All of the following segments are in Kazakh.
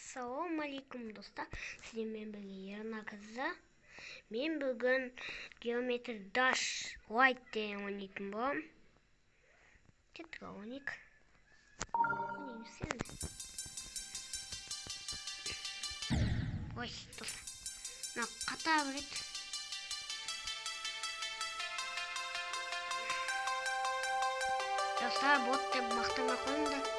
Ассалаумалейкум достар, сіздермен бірге ERNAR KZ. Мен бүгін Geometry Dash Light деген ойнайтын боламын. Кеттік ойнайық. Ойнаймыз енді. Ой, достар. Мына қата береді. Достар, бот деп мақтамай қойыңдар.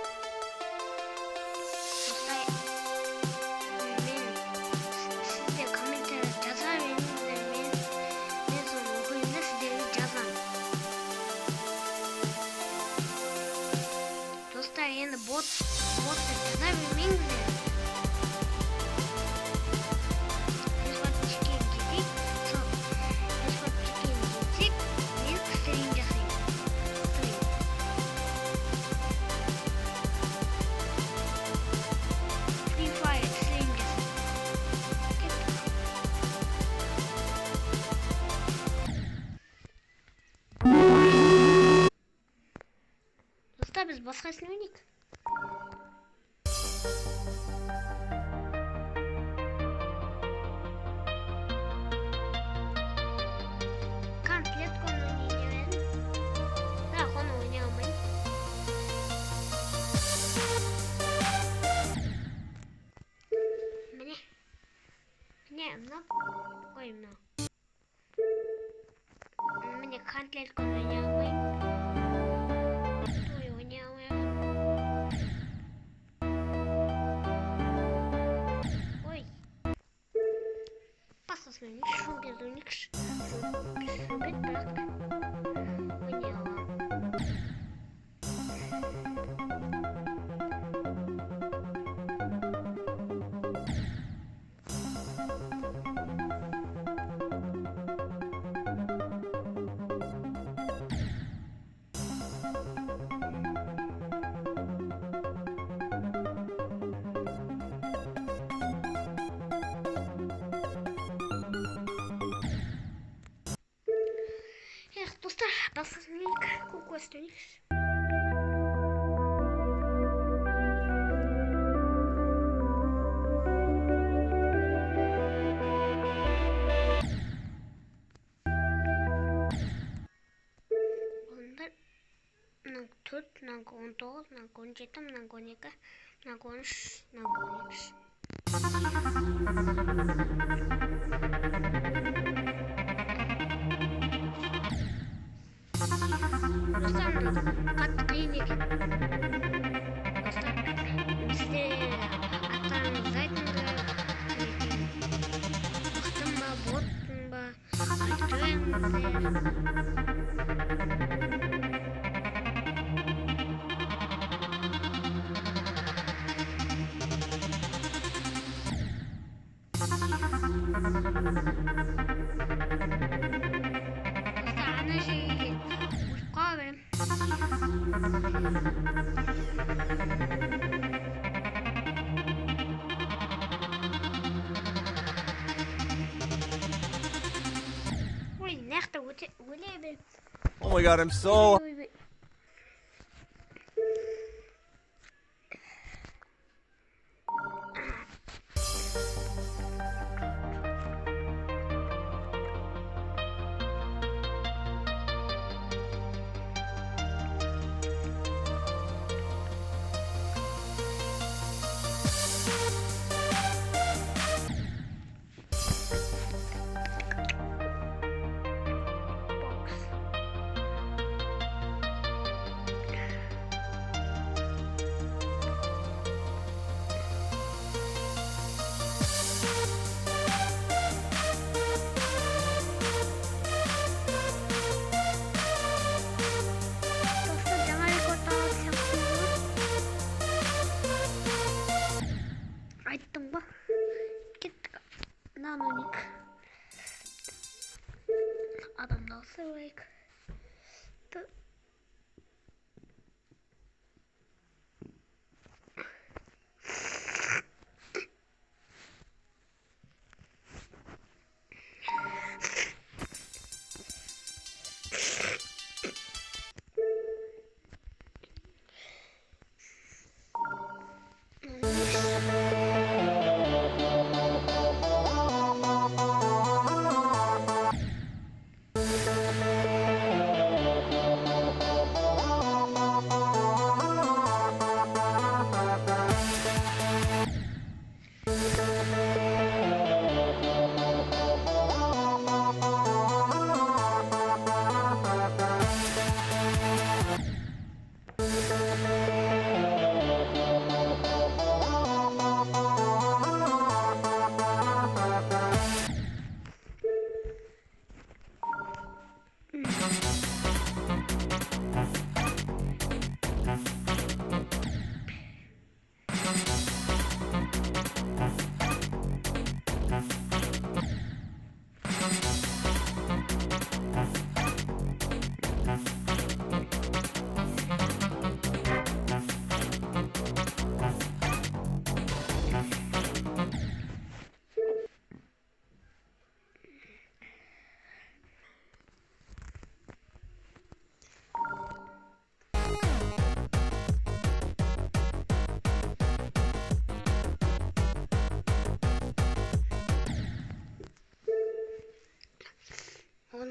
Енді бот деп жаза бермеңіздер. Подписчикке кетейік. Сол подписчикке кетсек, мен стрим жасаймын. Free Fire стрим жасаймын. Достар, біз басқасын ойнайық. Конфетканы ойнайын. Бірақ оны ойнай алмайын. Міне мынау. Ой, мынау. Міне конфетканы ойнай алмайын. Посмотрим, что без уникс. Достар, басқасынайық, көкөсті ойнайықшы. Ондар, мынау 4, мынау 19, мынау 17, мынау 12, мынау 13, мынау 12. Қатты қиын екен. Достар, бізде аттарыңызды айтыңдар. Мықтың ба, боттың ба, айтып беріңіздер. Достар, ана жерге ұйыққа берем. Ой, нақты өле берем. Oh my god, I'm so... Айттым ба? Кеттік. Наноник. Адамды алсайық.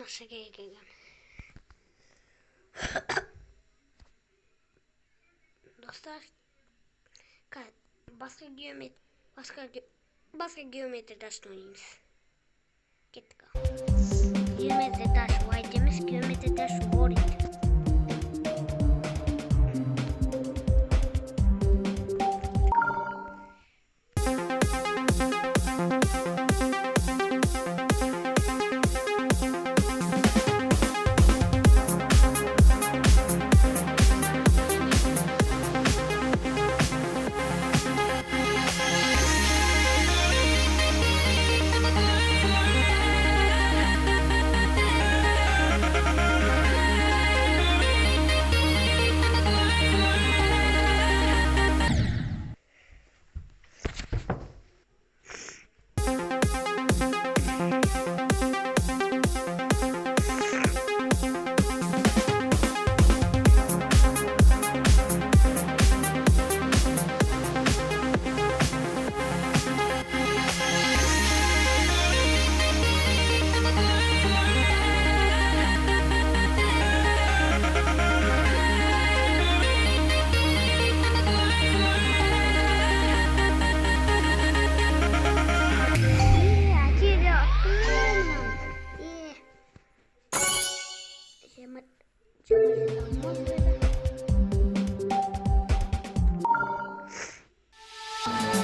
жақсы келген. Достар, басқа геометрия ташын ойнаймыз. Кеттік. Геометрия ташы white емес, геометрия ташы orange. Jangan